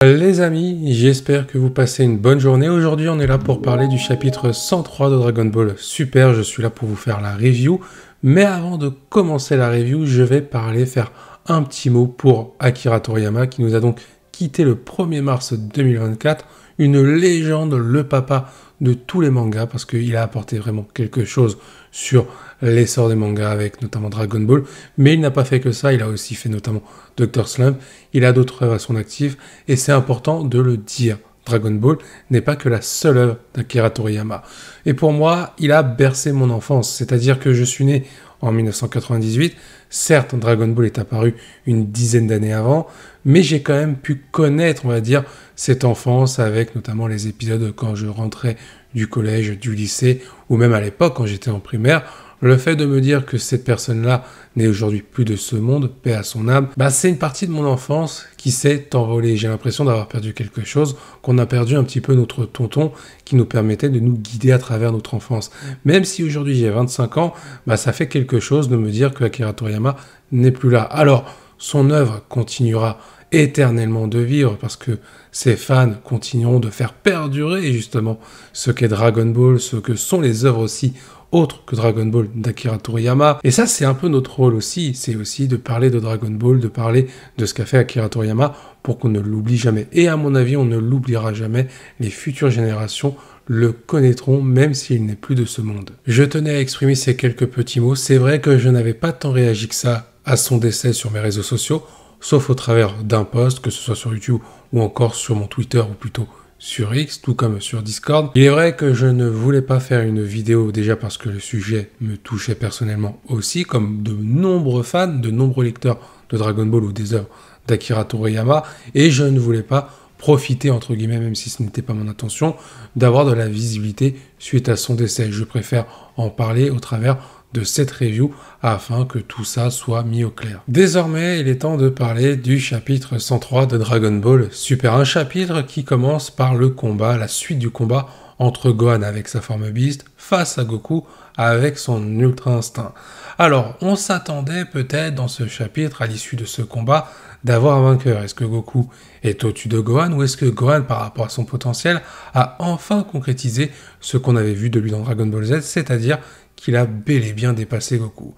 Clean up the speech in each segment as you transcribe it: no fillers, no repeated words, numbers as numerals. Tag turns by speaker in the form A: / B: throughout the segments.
A: Les amis, j'espère que vous passez une bonne journée. Aujourd'hui, on est là pour parler du chapitre 103 de Dragon Ball Super. Je suis là pour vous faire la review. Mais avant de commencer la review, je vais faire un petit mot pour Akira Toriyama qui nous a donc quitté le 1er mars 2024. Une légende, le papa de tous les mangas parce qu'il a apporté vraiment quelque chose sur l'essor des mangas avec notamment Dragon Ball, mais il n'a pas fait que ça, il a aussi fait notamment Dr. Slump, il a d'autres œuvres à son actif et c'est important de le dire. Dragon Ball n'est pas que la seule œuvre d'Akira Toriyama. Et pour moi, il a bercé mon enfance, c'est-à-dire que je suis né en 1998. Certes, Dragon Ball est apparu une dizaine d'années avant, mais j'ai quand même pu connaître, on va dire, cette enfance avec notamment les épisodes quand je rentrais du collège, du lycée, ou même à l'époque quand j'étais en primaire. Le fait de me dire que cette personne-là n'est aujourd'hui plus de ce monde, paix à son âme, c'est une partie de mon enfance qui s'est envolée. J'ai l'impression d'avoir perdu quelque chose, qu'on a perdu un petit peu notre tonton qui nous permettait de nous guider à travers notre enfance. Même si aujourd'hui j'ai 25 ans, ça fait quelque chose de me dire que Akira Toriyama n'est plus là. Alors, son œuvre continuera éternellement de vivre parce que ses fans continueront de faire perdurer justement ce qu'est Dragon Ball, ce que sont les œuvres aussi autre que Dragon Ball d'Akira Toriyama. Et ça, c'est un peu notre rôle aussi. C'est aussi de parler de Dragon Ball, de parler de ce qu'a fait Akira Toriyama pour qu'on ne l'oublie jamais. Et à mon avis, on ne l'oubliera jamais. Les futures générations le connaîtront même s'il n'est plus de ce monde. Je tenais à exprimer ces quelques petits mots. C'est vrai que je n'avais pas tant réagi que ça à son décès sur mes réseaux sociaux, sauf au travers d'un post, que ce soit sur YouTube ou encore sur mon Twitter ou plutôt sur X, tout comme sur Discord. Il est vrai que je ne voulais pas faire une vidéo déjà parce que le sujet me touchait personnellement aussi, comme de nombreux fans, de nombreux lecteurs de Dragon Ball ou des œuvres d'Akira Toriyama, et je ne voulais pas profiter, entre guillemets, même si ce n'était pas mon intention, d'avoir de la visibilité suite à son décès. Je préfère en parler au travers de cette review afin que tout ça soit mis au clair. Désormais, il est temps de parler du chapitre 103 de Dragon Ball Super. Un chapitre qui commence par le combat, la suite du combat entre Gohan avec sa forme Beast face à Goku avec son Ultra Instinct. Alors, on s'attendait peut-être dans ce chapitre, à l'issue de ce combat, d'avoir un vainqueur. Est-ce que Goku est au-dessus de Gohan ou est-ce que Gohan, par rapport à son potentiel, a enfin concrétisé ce qu'on avait vu de lui dans Dragon Ball Z, c'est-à-dire qu'il a bel et bien dépassé Goku.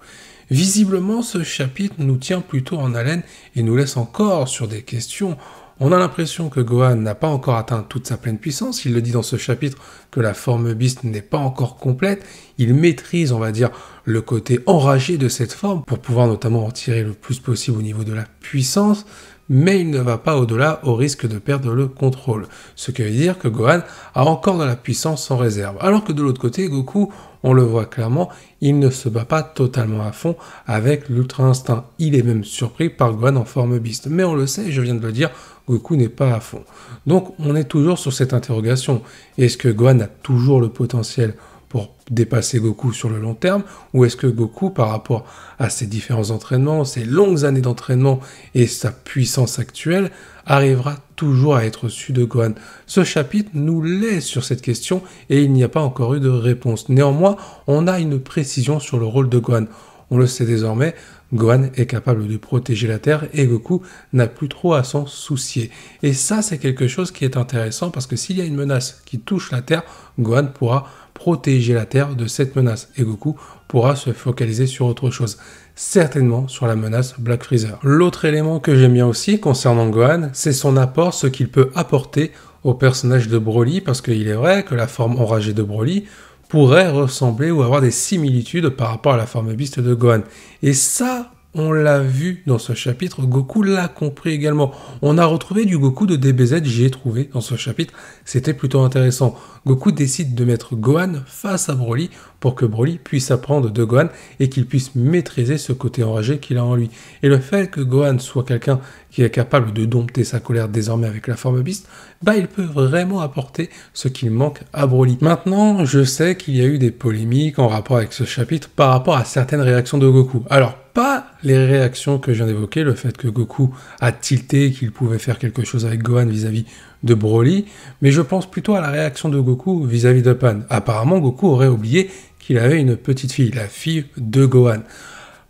A: Visiblement, ce chapitre nous tient plutôt en haleine et nous laisse encore sur des questions. On a l'impression que Gohan n'a pas encore atteint toute sa pleine puissance. Il le dit dans ce chapitre que la forme Beast n'est pas encore complète. Il maîtrise, on va dire, le côté enragé de cette forme pour pouvoir notamment en tirer le plus possible au niveau de la puissance. Mais il ne va pas au-delà au risque de perdre le contrôle. Ce qui veut dire que Gohan a encore de la puissance en réserve. Alors que de l'autre côté, Goku, on le voit clairement, il ne se bat pas totalement à fond avec l'Ultra Instinct. Il est même surpris par Gohan en forme Beast. Mais on le sait, je viens de le dire, Goku n'est pas à fond. Donc on est toujours sur cette interrogation. Est-ce que Gohan a toujours le potentiel pour dépasser Goku sur le long terme, ou est-ce que Goku, par rapport à ses différents entraînements, ses longues années d'entraînement et sa puissance actuelle, arrivera toujours à être au-dessus de Gohan? Ce chapitre nous laisse sur cette question et il n'y a pas encore eu de réponse. Néanmoins, on a une précision sur le rôle de Gohan. On le sait désormais, Gohan est capable de protéger la Terre et Goku n'a plus trop à s'en soucier. Et ça, c'est quelque chose qui est intéressant parce que s'il y a une menace qui touche la Terre, Gohan pourra protéger la Terre de cette menace et Goku pourra se focaliser sur autre chose, certainement sur la menace Black Freezer. L'autre élément que j'aime bien aussi concernant Gohan, c'est son apport, ce qu'il peut apporter au personnage de Broly, parce qu'il est vrai que la forme enragée de Broly pourrait ressembler ou avoir des similitudes par rapport à la forme Beast de Gohan. Et ça, on l'a vu dans ce chapitre, Goku l'a compris également. On a retrouvé du Goku de DBZ, j'y ai trouvé dans ce chapitre, c'était plutôt intéressant. Goku décide de mettre Gohan face à Broly pour que Broly puisse apprendre de Gohan et qu'il puisse maîtriser ce côté enragé qu'il a en lui. Et le fait que Gohan soit quelqu'un qui est capable de dompter sa colère désormais avec la forme Beast, il peut vraiment apporter ce qu'il manque à Broly. Maintenant, je sais qu'il y a eu des polémiques en rapport avec ce chapitre par rapport à certaines réactions de Goku. Alors, pas les réactions que je viens d'évoquer, le fait que Goku a tilté, qu'il pouvait faire quelque chose avec Gohan vis-à-vis de Broly, mais je pense plutôt à la réaction de Goku vis-à-vis de Pan. Apparemment, Goku aurait oublié qu'il avait une petite fille, la fille de Gohan.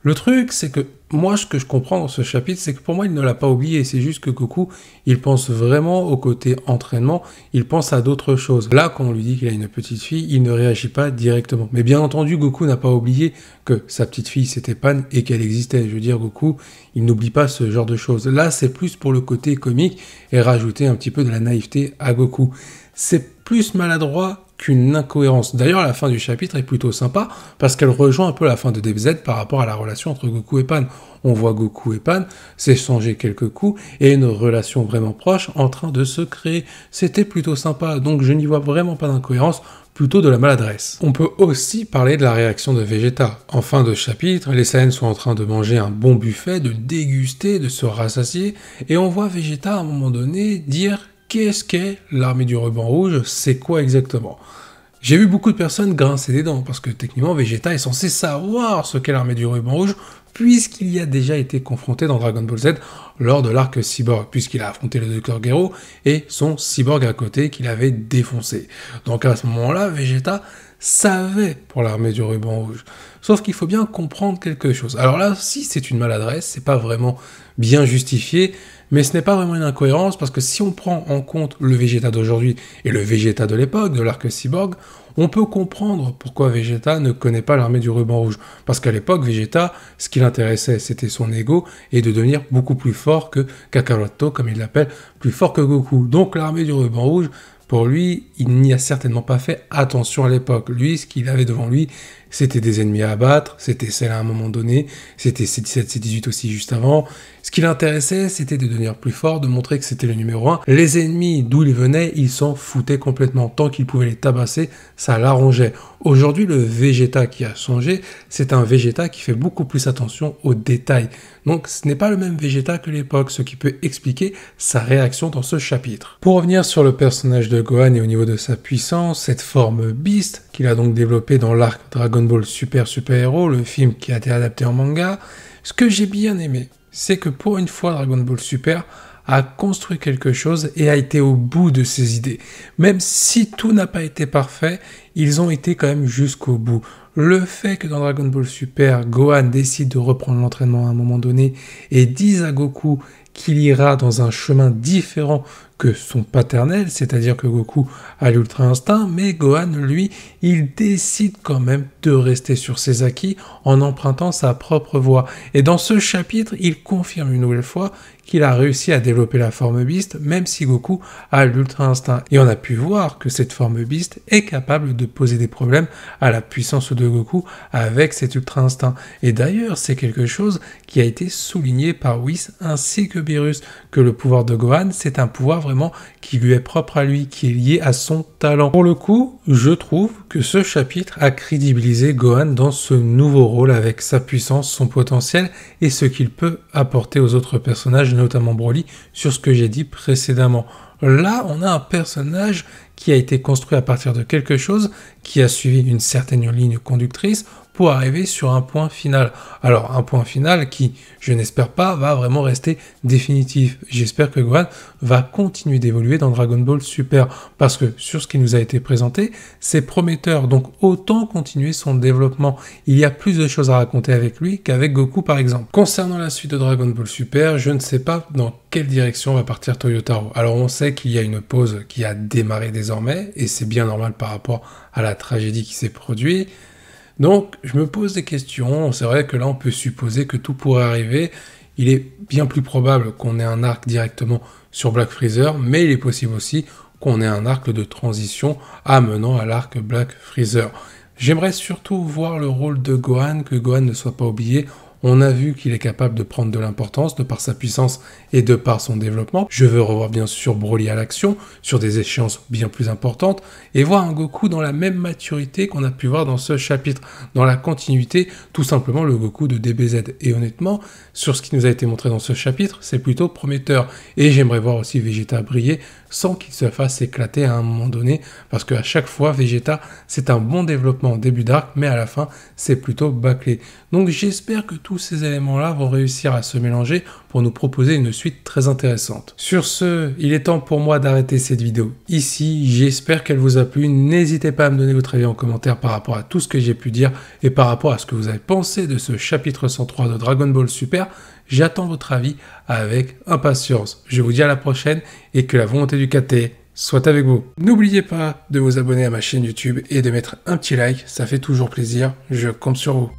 A: Le truc, c'est que moi, ce que je comprends dans ce chapitre, c'est que pour moi, il ne l'a pas oublié. C'est juste que Goku, il pense vraiment au côté entraînement, il pense à d'autres choses. Là, quand on lui dit qu'il a une petite fille, il ne réagit pas directement. Mais bien entendu, Goku n'a pas oublié que sa petite fille, c'était Pan et qu'elle existait. Je veux dire, Goku, il n'oublie pas ce genre de choses. Là, c'est plus pour le côté comique et rajouter un petit peu de la naïveté à Goku. C'est plus maladroit qu'une incohérence. D'ailleurs, la fin du chapitre est plutôt sympa parce qu'elle rejoint un peu la fin de DBZ par rapport à la relation entre Goku et Pan. On voit Goku et Pan s'échanger quelques coups et une relation vraiment proche en train de se créer. C'était plutôt sympa, donc je n'y vois vraiment pas d'incohérence, plutôt de la maladresse. On peut aussi parler de la réaction de Vegeta. En fin de chapitre, les Saiyans sont en train de manger un bon buffet, de déguster, de se rassasier, et on voit Vegeta à un moment donné dire « Qu'est-ce qu'est l'armée du ruban rouge? C'est quoi exactement ?» J'ai vu beaucoup de personnes grincer des dents, parce que techniquement Vegeta est censé savoir ce qu'est l'armée du ruban rouge, puisqu'il y a déjà été confronté dans Dragon Ball Z lors de l'arc Cyborg, puisqu'il a affronté le Dr Gero et son Cyborg à côté qu'il avait défoncé. Donc à ce moment-là, Vegeta savait pour l'armée du ruban rouge. Sauf qu'il faut bien comprendre quelque chose. Alors là, si c'est une maladresse, c'est pas vraiment bien justifié, mais ce n'est pas vraiment une incohérence, parce que si on prend en compte le Vegeta d'aujourd'hui et le Vegeta de l'époque, de l'arc Cyborg, on peut comprendre pourquoi Vegeta ne connaît pas l'armée du ruban rouge. Parce qu'à l'époque, Vegeta, ce qui l'intéressait, c'était son ego et de devenir beaucoup plus fort que Kakaroto, comme il l'appelle, plus fort que Goku. Donc l'armée du ruban rouge, pour lui, il n'y a certainement pas fait attention à l'époque. Lui, ce qu'il avait devant lui, c'était des ennemis à abattre, c'était celle à un moment donné, c'était C17, C18 aussi juste avant. Ce qui l'intéressait, c'était de devenir plus fort, de montrer que c'était le numéro 1. Les ennemis, d'où ils venaient, ils s'en foutaient complètement. Tant qu'ils pouvaient les tabasser, ça l'arrangeait. Aujourd'hui, le Vegeta qui a changé, c'est un Vegeta qui fait beaucoup plus attention aux détails. Donc ce n'est pas le même Vegeta que l'époque, ce qui peut expliquer sa réaction dans ce chapitre. Pour revenir sur le personnage de Gohan et au niveau de sa puissance, cette forme Beast qu'il a donc développée dans l'arc Dragon Ball Super Héros, le film qui a été adapté en manga, ce que j'ai bien aimé, c'est que pour une fois Dragon Ball Super a construit quelque chose et a été au bout de ses idées. Même si tout n'a pas été parfait, ils ont été quand même jusqu'au bout. Le fait que dans Dragon Ball Super, Gohan décide de reprendre l'entraînement à un moment donné et dise à Goku qu'il ira dans un chemin différent que son paternel, c'est-à-dire que Goku a l'Ultra Instinct, mais Gohan, lui, il décide quand même de rester sur ses acquis en empruntant sa propre voie. Et dans ce chapitre, il confirme une nouvelle fois qu'il a réussi à développer la forme Beast, même si Goku a l'Ultra Instinct. Et on a pu voir que cette forme Beast est capable de poser des problèmes à la puissance de Goku avec cet Ultra Instinct. Et d'ailleurs, c'est quelque chose qui a été souligné par Whis ainsi que Beerus, que le pouvoir de Gohan, c'est un pouvoir vraiment qui lui est propre à lui, qui est lié à son talent. Pour le coup, je trouve que ce chapitre a crédibilisé Gohan dans ce nouveau rôle avec sa puissance, son potentiel et ce qu'il peut apporter aux autres personnages, notamment Broly, sur ce que j'ai dit précédemment. Là, on a un personnage qui a été construit à partir de quelque chose, qui a suivi une certaine ligne conductrice pour arriver sur un point final. Alors, un point final qui, je n'espère pas, va vraiment rester définitif. J'espère que Gohan va continuer d'évoluer dans Dragon Ball Super, parce que sur ce qui nous a été présenté, c'est prometteur, donc autant continuer son développement. Il y a plus de choses à raconter avec lui qu'avec Goku par exemple. Concernant la suite de Dragon Ball Super, je ne sais pas dans quelle direction va partir Toyotaro. Alors on sait qu'il y a une pause qui a démarré désormais, et c'est bien normal par rapport à la tragédie qui s'est produite. Donc, je me pose des questions. C'est vrai que là, on peut supposer que tout pourrait arriver. Il est bien plus probable qu'on ait un arc directement sur Black Freezer, mais il est possible aussi qu'on ait un arc de transition amenant à l'arc Black Freezer. J'aimerais surtout voir le rôle de Gohan, que Gohan ne soit pas oublié. On a vu qu'il est capable de prendre de l'importance de par sa puissance et de par son développement. Je veux revoir bien sûr Broly à l'action, sur des échéances bien plus importantes, et voir un Goku dans la même maturité qu'on a pu voir dans ce chapitre, dans la continuité, tout simplement le Goku de DBZ. Et honnêtement, sur ce qui nous a été montré dans ce chapitre, c'est plutôt prometteur. Et j'aimerais voir aussi Vegeta briller sans qu'il se fasse éclater à un moment donné, parce qu'à chaque fois, Vegeta, c'est un bon développement au début d'arc, mais à la fin, c'est plutôt bâclé. Donc j'espère que tous ces éléments-là vont réussir à se mélanger pour nous proposer une suite très intéressante. Sur ce, il est temps pour moi d'arrêter cette vidéo ici. J'espère qu'elle vous a plu. N'hésitez pas à me donner votre avis en commentaire par rapport à tout ce que j'ai pu dire et par rapport à ce que vous avez pensé de ce chapitre 103 de Dragon Ball Super. J'attends votre avis avec impatience. Je vous dis à la prochaine et que la volonté du KT soit avec vous. N'oubliez pas de vous abonner à ma chaîne YouTube et de mettre un petit like, ça fait toujours plaisir, je compte sur vous.